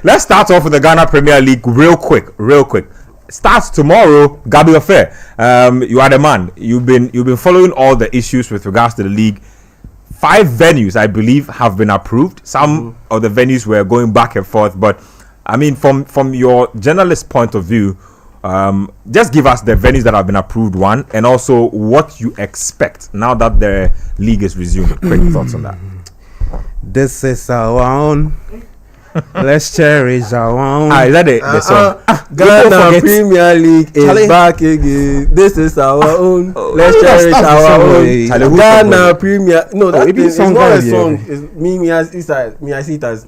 let's start off with the Ghana Premier League real quick. Starts tomorrow. Gabi Affair. You are the man. You've been following all the issues with regards to the league. 5 venues, I believe, have been approved. Some of the venues were going back and forth, but I mean, from your journalist point of view, just give us the venues that have been approved, one, and also what you expect now that the league is resuming. Quick thoughts on that. This is our own. Let's cherish our own. Is that the song? Ghana Premier League is back again. This is our own. Let's cherish our own. Ghana Premier. No, it's not a song. It's me. I see it as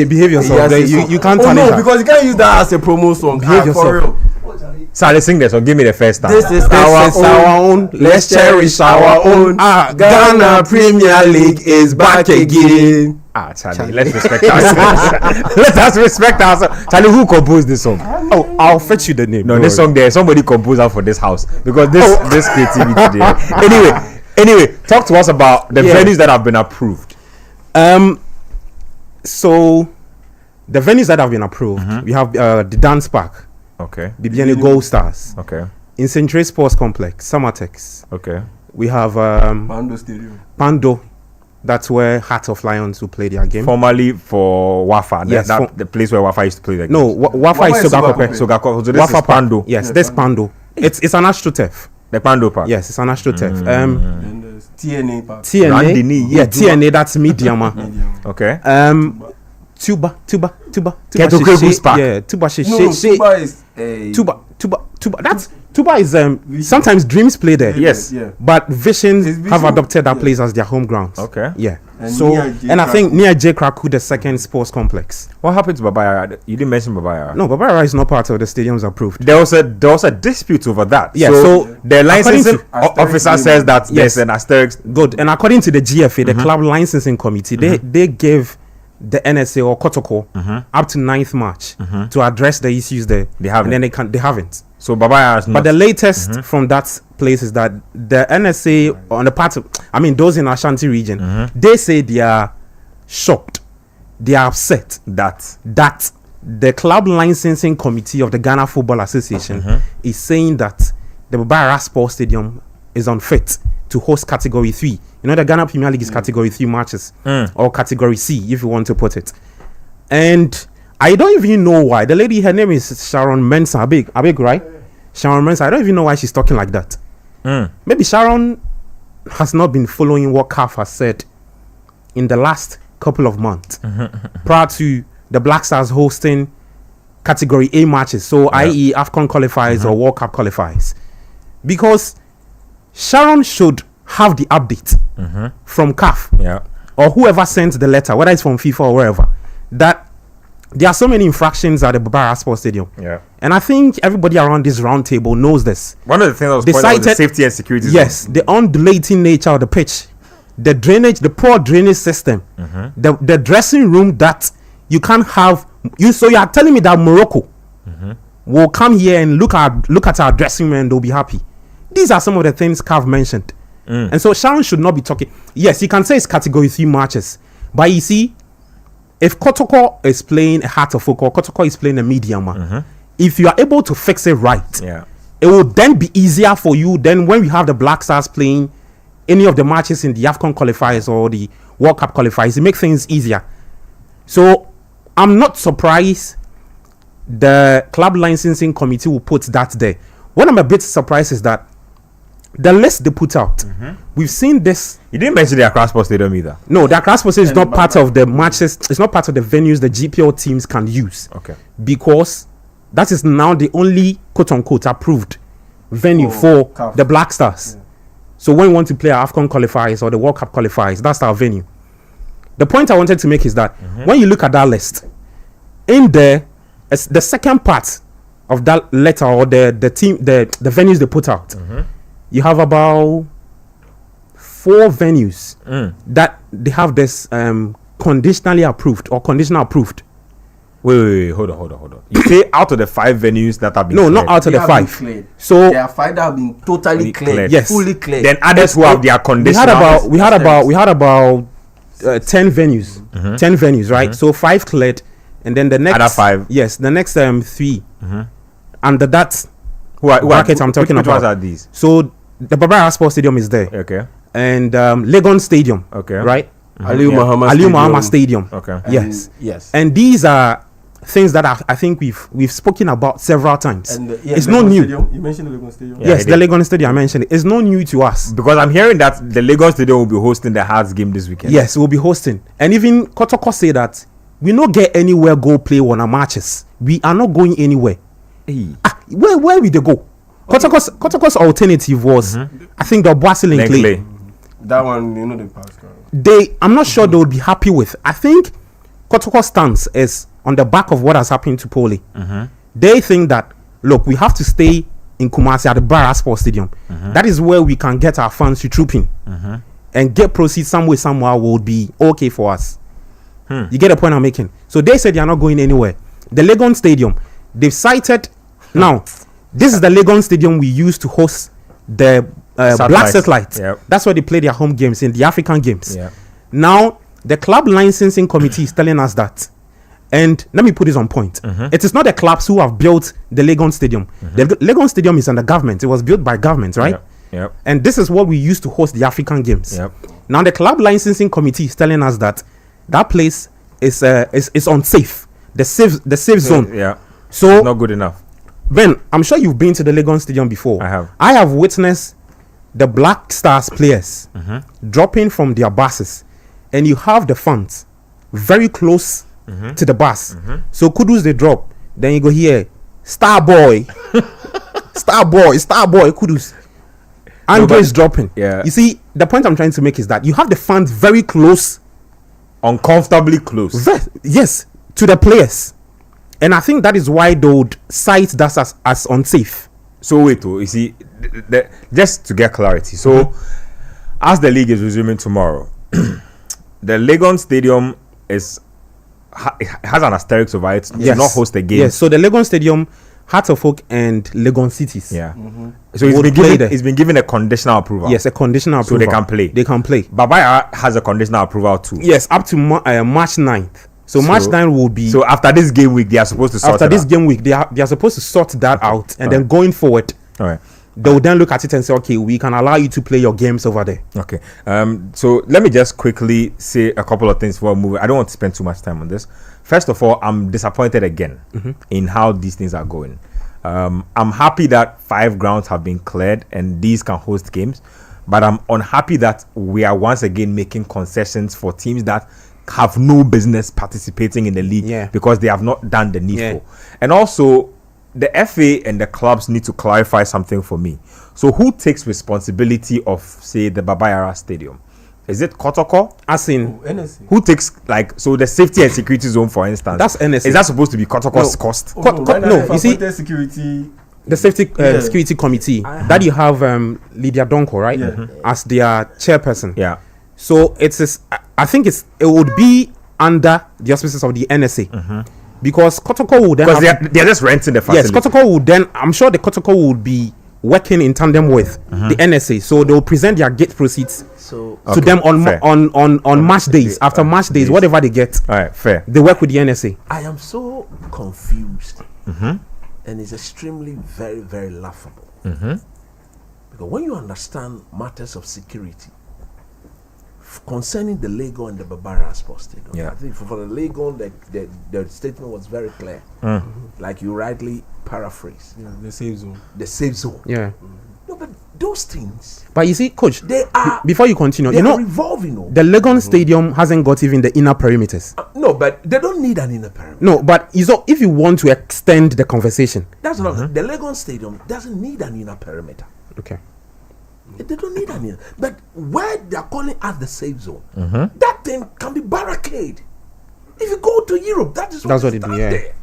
behave yourself. You can't turn it down. Because you can't use that as a promo song. Behave yourself. So let's sing this one. Give me the first time. This is our own. Let's cherish our own. Ghana Premier League is back again. Charlie, let's respect ourselves. Let us respect ourselves. Charlie, who composed this song? Oh, I'll fetch you the name. No, this song there, somebody composed out for this house because this creativity there. Anyway, talk to us about the venues that have been approved. So the venues that have been approved, we have the Dance Park. Okay. Bibiani Gold Stars. Okay. In Century Sports Complex, Summertex. Okay. We have Pando Stadium. Pando. That's where Heart of Lions will play their game. Formerly for Wafa. Yes. The place where Wafa used to play the game. No, Wafa is Sogakope. So this Wafa is Pando. Yes, that's Pando. It's an AstroTurf. The Pando Park. Yes, it's an AstroTurf. And there's TNA Park. TNA. Yeah, TNA, that's Mediama. Okay. Tuba. Keto Krebus Park. Yeah, Tuba. Tuba. That's Tuba is sometimes Dreams play there. Yes. Yeah. But Vision have adopted that place as their home grounds. Okay. Yeah. And I think near J Kraku, the second sports complex. What happened to Babaya? You didn't mention Babaya. No, Babaya is not part of the stadiums approved. There was a dispute over that. Yeah. So the licensing officer says that there's an asterisk. Good. And according to the GFA, the club licensing committee, they gave the NSA or Kotoko up to 9th March to address the issues there. They haven't. And then they haven't. So Babaya has not. But the latest from that place is that the NSA on the part of, those in Ashanti region, they say they are shocked. They are upset that the club licensing committee of the Ghana Football Association is saying that the Babaya Sports Stadium is unfit to host Category 3. You know, the Ghana Premier League is Category 3 matches or Category C, if you want to put it. And I don't even know why. The lady, her name is Sharon Mensah. Abeg, right? Sharon Mensah. I don't even know why she's talking like that. Maybe Sharon has not been following what CAF has said in the last couple of months prior to the Black Stars hosting Category A matches. So, i.e. AFCON qualifiers or World Cup qualifiers. Because Sharon should have the update from CAF or whoever sent the letter, whether it's from FIFA or wherever, that there are so many infractions at the Babaya Sports Stadium. Yeah. And I think everybody around this round table knows this. One of the things that was pointed out was the safety and security. Yes, the undulating nature of the pitch, the drainage, the poor drainage system, the dressing room that you can't have. So you are telling me that Morocco will come here and look at our dressing room and they'll be happy. These are some of the things CAF mentioned. And so Sharon should not be talking. Yes, you can say it's Category 3 matches. But you see, if Kotoko is playing a Heart of Football, Kotoko is playing a Mediama, if you are able to fix it right, it will then be easier for you. Then when we have the Black Stars playing any of the matches in the AFCON qualifiers or the World Cup qualifiers, it makes things easier. So I'm not surprised the club licensing committee will put that there. What I'm a bit surprised is that the list they put out, we've seen this. You didn't mention the Accra Sports Stadium either. No, the Accra Sports Stadium is not part of the matches. It's not part of the venues the GPL teams can use. Okay. Because that is now the only quote-unquote approved venue for the Black Stars. Yeah. So when we want to play our AFCON qualifiers or the World Cup qualifiers, that's our venue. The point I wanted to make is that when you look at that list, in there, the second part of that letter or the venues they put out, you have about 4 venues that they have this conditionally approved or conditional approved. Wait, hold on. You say out of the 5 venues that have been cleared. Not out of the 5. So there are 5 that have been totally cleared. Yes, fully cleared. Then others who have their conditional. We had about 10 venues 10 venues, right? So 5 cleared, and then the next other 5. Yes, the next 3. Under that bracket I'm talking about. Which ones are these? So the Barbara Sports Stadium is there. Okay. And Legon Stadium. Okay. Right? Aliu Muhammad Stadium. Okay. Yes. And these are things that I think we've spoken about several times. And it's not new. Stadium. You mentioned the Legon Stadium. Yes, the Legon Stadium I mentioned it. It's not new to us. Because I'm hearing that the Legon Stadium will be hosting the Hearts game this weekend. Yes, we'll be hosting. And even Kotoko say that we not get anywhere go play one of matches. We are not going anywhere. Hey. Where will they go? Kotoko's alternative was I think the Boasil and Clay. That one, the past. I'm not sure they would be happy with. I think Kotoko's stance is on the back of what has happened to Poli. They think that, look, we have to stay in Kumasi at the Barra Sports Stadium. That is where we can get our fans to troop in and get proceeds somewhere would be okay for us. You get the point I'm making? So they said they are not going anywhere. The Legon Stadium, they've cited. Now, this is the Legon Stadium we used to host the Black Satellite. Yep. That's where they play their home games in the African games. Yep. Now, the club licensing committee is telling us that. And let me put this on point. It is not the clubs who have built the Legon Stadium. The Legon Stadium is under government. It was built by government, right? Yep. And this is what we used to host the African games. Yep. Now, the club licensing committee is telling us that that place is unsafe. The safe zone. Yeah. So it's not good enough. Ben, I'm sure you've been to the Legon Stadium before. I have witnessed the Black Stars players dropping from their buses, and you have the fans very close to the bus. So Kudus they drop, then you go here, Star Boy, Kudus. Andre's dropping. Yeah. You see, the point I'm trying to make is that you have the fans very close, uncomfortably close. Yes, to the players. And I think that is why they would cite that as unsafe. So wait, you see, just to get clarity. So, as the league is resuming tomorrow, the Legon Stadium has an asterisk over it. Yes. Not host a game. Yes. So the Legon Stadium, Heart of Oak and Legon Cities. Yeah. So it's been given a conditional approval. Yes, a conditional approval. So they can play. They can play. Babaya has a conditional approval too. Yes, up to March 9th. So March 9th will be. So after this game week, they are supposed to sort after this game week, they are supposed to sort that out, and then going forward, they will then look at it and say, okay, we can allow you to play your games over there. Okay. So let me just quickly say a couple of things before moving. I don't want to spend too much time on this. First of all, I'm disappointed again in how these things are going. I'm happy that 5 grounds have been cleared and these can host games, but I'm unhappy that we are once again making concessions for teams that have no business participating in the league because they have not done the needful. And also, the FA and the clubs need to clarify something for me. So who takes responsibility of, say, the Babayara Stadium? Is it Kotoko? As in NSA. Who takes, so the safety and security zone, for instance? That's NSA. Is that supposed to be Kotoko's cost? No, you see, security. The safety security committee that you have Lydia Donko, right? As their chairperson. Yeah. So I think it would be under the auspices of the NSA because Kotoko would then they're just renting the facility. Yes, Kotoko would then. I'm sure the Kotoko would be working in tandem with the NSA, so they will present their gate proceeds to them on match days, after match days, whatever they get. All right, fair. They work with the NSA. I am so confused, and it's extremely very, very laughable because when you understand matters of security concerning the Legon and the Barbara Sports Stadium, I think for the Legon, the statement was very clear, like you rightly paraphrase. The safe zone. The safe zone. Yeah. No, but those things. But you see, Coach, they are. Before you continue, they are revolving. The Legon Stadium hasn't got even the inner perimeters. No, but they don't need an inner perimeter. No, but if you want to extend the conversation, that's not the Legon Stadium doesn't need an inner perimeter. Okay. They don't need an inner. But where they are calling us the safe zone, that thing can be barricade. If you go to Europe, that's what they do. Yeah. There.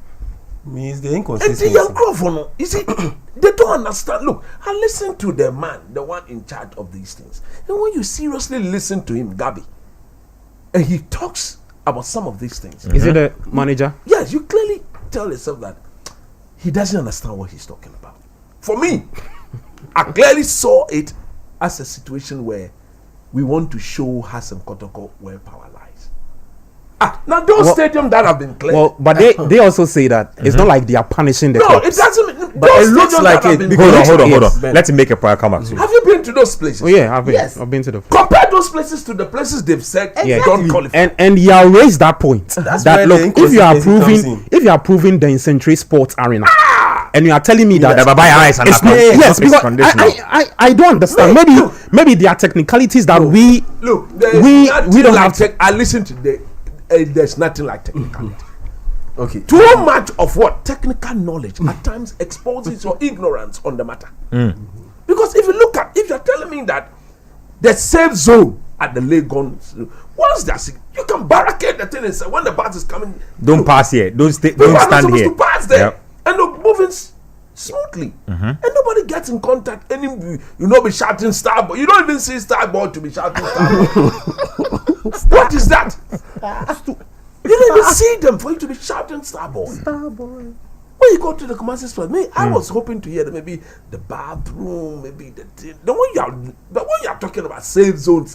Means the inconsistency. And the young Crawford, you see, they don't understand. Look, I listen to the man, the one in charge of these things. And when you seriously listen to him, Gabi, and he talks about some of these things. Is it the manager? Yes, you clearly tell yourself that he doesn't understand what he's talking about. For me, I clearly saw it as a situation where we want to show Hassan Kotoko where power lies. Now those stadiums that have been cleared. Well, but they also say that it's not like they are punishing the clubs. it doesn't. But it looks like it. Hold on. Let him make a prior comeback. Have you been to those places? Oh yeah, I've been. Yes. I've been to the. Compare those places to the places they've said don't qualify. And you raised that point. That look, if you are proving the Incentrate Sports Arena, and you are telling me that the Baba Yara is it's not, yes, because conditional. I don't understand. Maybe there are technicalities that we don't have to. I listen to there's nothing like technicality. Okay. Too much of what technical knowledge at times exposes your ignorance on the matter. Because if you're telling me that the safe zone at the Legon, once you can barricade the thing and say when the bus is coming, don't pass here. Don't stand here. To pass there and they're moving smoothly, and nobody gets in contact. Be shouting Starboy. You don't even see Starboy to be shouting Starboy. What is that? You don't even see them for you to be shouting Starboy. When you go to the commercial store, I was hoping to hear that maybe the bathroom, maybe the thing. The one you are talking about, safe zone.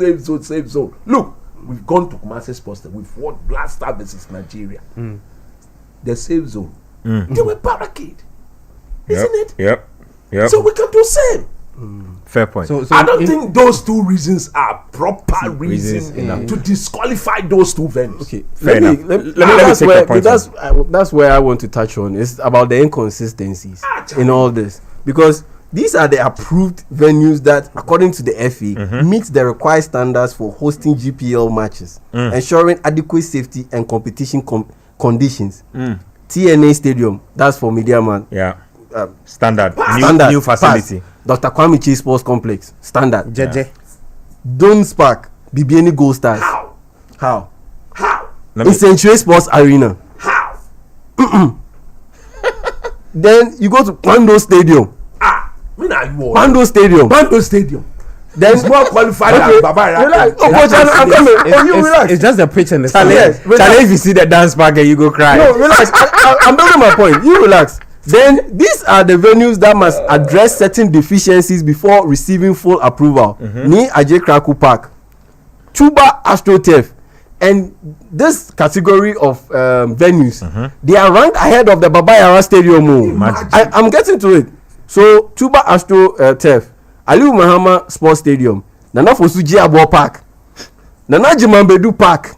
Look, we've gone to commercial sports. We've watched Black Star versus Nigeria. The safe zone. They were barricade, isn't it? Yep. So we can do same. Fair point. So I don't think those two reasons are proper reasons to disqualify those two venues. Okay, Fair enough. Let me take that point. That's where I want to touch on. It's about the inconsistencies in all this, because these are the approved venues that, according to the FA, meet the required standards for hosting GPL matches, ensuring adequate safety and competition conditions. TNA Stadium, that's for Media Man. Yeah. Standard. New facility. Dr. Kwame Chase Sports Complex. Standard. JJ. Domes Park. BBN Gold Stars. How? Incentrate Sports Arena. How? Then you go to Pando Stadium. Pando Stadium. Then it's more qualified than Baba Yara. I'm coming. Relax. It's just the pitch and the Yes, Challenge, if you see the dance park and you go cry. No, relax. I'm making my point. You relax. Then these are the venues that must address certain deficiencies before receiving full approval. Ni Ajay Kraku Park, Chuba AstroTurf, and this category of venues, they are ranked ahead of the Baba Yara Stadium. I'm getting to it. So Chuba AstroTurf, Aliu Mahama Sports Stadium, Nana Fosuji Abo Park, Nana Jimambedu Park.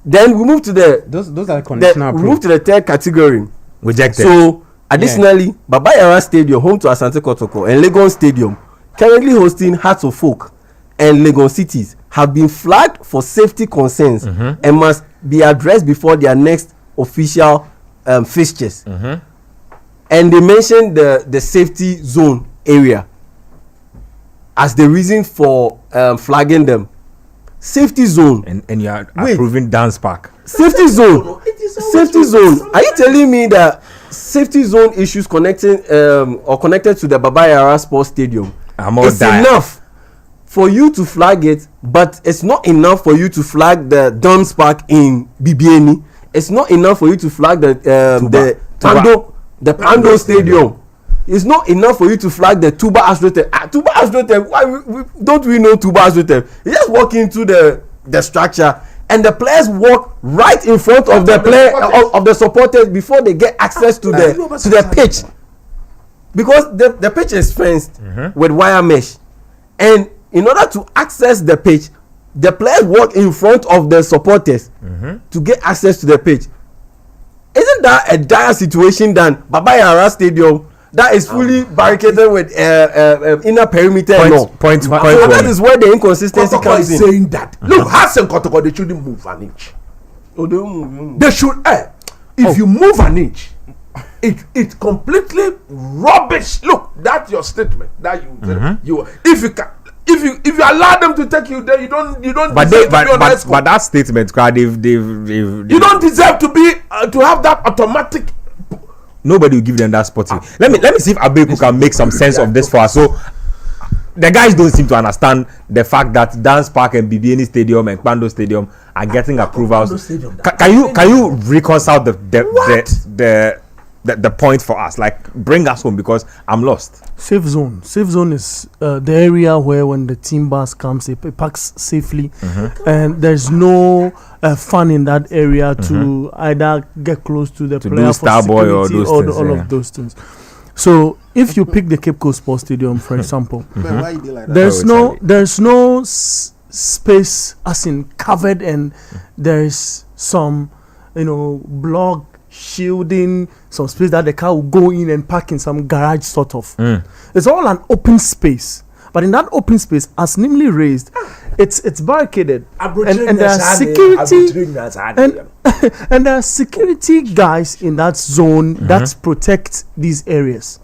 Then we move to those are conditional. We move to the third category. Rejected. So additionally, Baba Yara Stadium, home to Asante Kotoko, and Legon Stadium, currently hosting Hearts of Folk and Legon Cities, have been flagged for safety concerns and must be addressed before their next official fixtures. And they mentioned the safety zone area as the reason for flagging them. Safety zone. And you are approving dance park. Safety zone. Safety zone. Are you telling me that safety zone issues connected to the Baba Yara Sports Stadium is enough for you to flag it, but it's not enough for you to flag the Dons Park in BBN? It's not enough for you to flag the Pando Stadium. It's not enough for you to flag the Tuba AstroTurf. Tuba AstroTurf, why don't we know Tuba AstroTurf? You just walk into the structure and the players walk right in front of the supporters before they get access to the pitch, because the pitch is fenced with wire mesh, and in order to access the pitch, the players walk in front of the supporters to get access to the pitch. Isn't that a dire situation than Baba Yara Stadium that is fully barricaded with inner perimeter? So that is where the inconsistency comes in. Saying that, look, Hassan Kotoko, they shouldn't move an inch. They should. If you move an inch, it completely rubbish. Look, that's your statement. That you if you allow them to take you there, you don't but deserve they, to be on escort. But that statement, they've you don't deserve to be to have that automatic. Nobody will give them that spotting. Let me see if Abeku can make some sense of this for us. So the guys don't seem to understand the fact that Dance Park and BBN Stadium and Pando Stadium are getting approvals. Can you reconcile the the point for us? Like, bring us home because I'm lost. Safe zone. Safe zone is the area where when the team bus comes, it parks safely, and there's no fun in that area to either get close to the player for Starboy or security those or things, all of those things. So if you pick the Cape Coast Sports Stadium, for example, Why you do like that? there's no space as in covered, and there's some block shielding some space that the car will go in and park in some garage sort of. It's all an open space, but in that open space, as namely raised, it's barricaded, and there are security and there are security guys in that zone that protect these areas.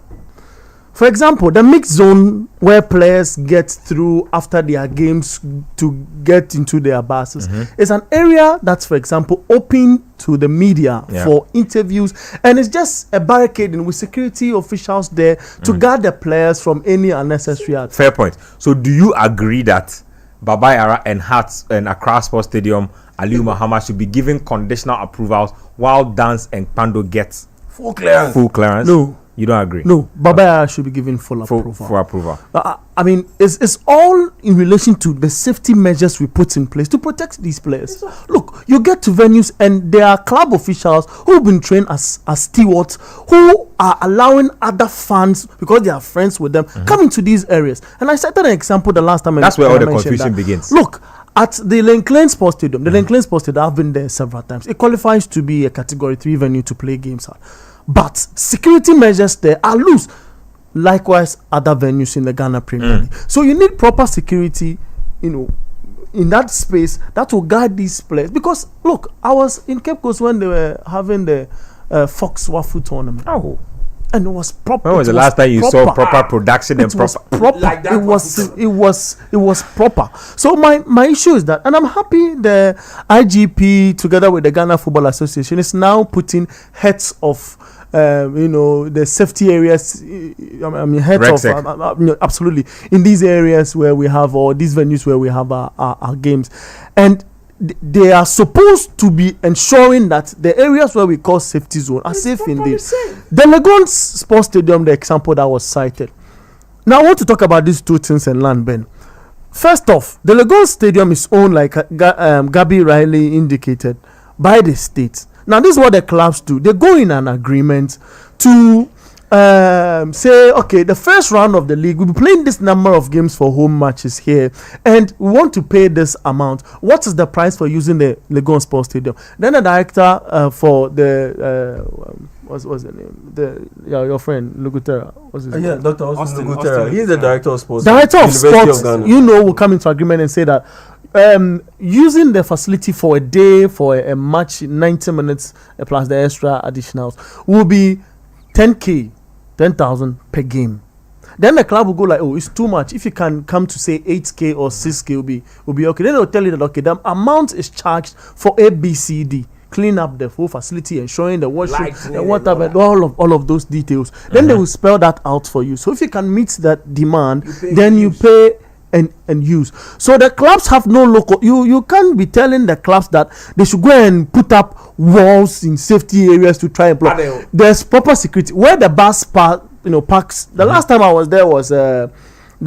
For example, the mixed zone where players get through after their games to get into their buses is an area that's, for example, open to the media for interviews, and it's just a barricading with security officials there to guard the players from any unnecessary act. Fair point. So do you agree that Baba Yara and Hearts and Accra Sports Stadium, Aliu Muhammad should be given conditional approvals while Dance and Pando gets Full clearance. No. You don't agree? No, Baba Yara should be given full approval. For approval. I mean, it's all in relation to the safety measures we put in place to protect these players. Look, you get to venues and there are club officials who've been trained as stewards who are allowing other fans, because they are friends with them, come into these areas. And I cited an example the last time. That's where all the confusion begins. Look, at the Lenklen Sports Stadium, the Lenklen Sports Stadium, I've been there several times. It qualifies to be a Category 3 venue to play games at. But security measures there are loose. Likewise, other venues in the Ghana Premier League. So you need proper security, in that space that will guide these players. Because look, I was in Cape Coast when they were having the Fox Waffle tournament. Oh. And it was proper. When was the last time you saw proper production and proper? Like that it was proper. So my issue is that, and I'm happy the IGP together with the Ghana Football Association is now putting heads of the safety areas. I mean heads of absolutely in these areas where we have, or these venues where we have our games, and they are supposed to be ensuring that the areas where we call safety zone are safe indeed. The Legon Sports Stadium, the example that was cited. Now I want to talk about these two things and land, Ben. First off, the Legon Stadium is owned, like Gabby Riley indicated, by the state. Now this is what the clubs do. They go in an agreement to say, okay, the first round of the league, we'll be playing this number of games for home matches here, and we want to pay this amount. What is the price for using the Legon Sports Stadium? Then the director for the what's the name? Your friend Lugutera. What's his name? Dr. Austin Lugutera. He's the director of sports. Director of sports, will come into agreement and say that using the facility for a day for a match, 90 minutes plus the extra additionals, will be 10,000 per game. Then the club will go like, oh, it's too much. If you can come to say 8K or 6K, will be okay. Then they'll tell you that, okay, the amount is charged for ABCD. Clean up the full facility, ensuring the washroom and whatever, all of those details. Then they will spell that out for you. So if you can meet that demand, then you pay and use. So the clubs have no local. You can't be telling the clubs that they should go and put up walls in safety areas to try and block. There's proper security where the bus parks. The last time I was there was the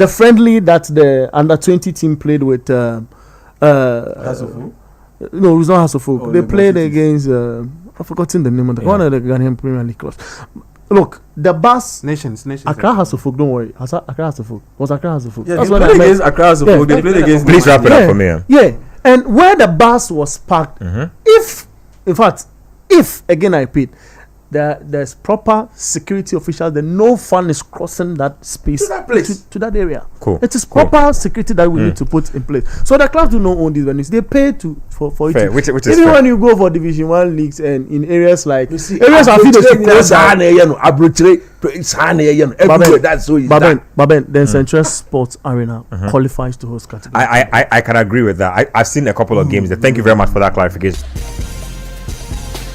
friendly that the under-20 team played with. No, it was not Hasselhoff. They played against. I've forgotten the name of one of the Ghanaian Premier League clubs. Look, the bus. Nations. Accra Hasselhoff, don't worry. Accra Hasselhoff. Was Accra Hasselhoff? Yeah, they played against Accra Hasselhoff. They played against. Please wrap it up for me. Yeah, and where the bus was parked, if again I repeat, there's proper security officials, then no fun is crossing that space to that place, to that area. Cool. It is proper security that we need to put in place. So the clubs do not own these venues; they pay for fair, it. which is even fair. when you go for Division 1 leagues and in areas like You see, areas are everywhere that's so Baben, then Central Sports Arena qualifies to host category. I can agree with that. I've seen a couple of games there. Thank you very much for that clarification.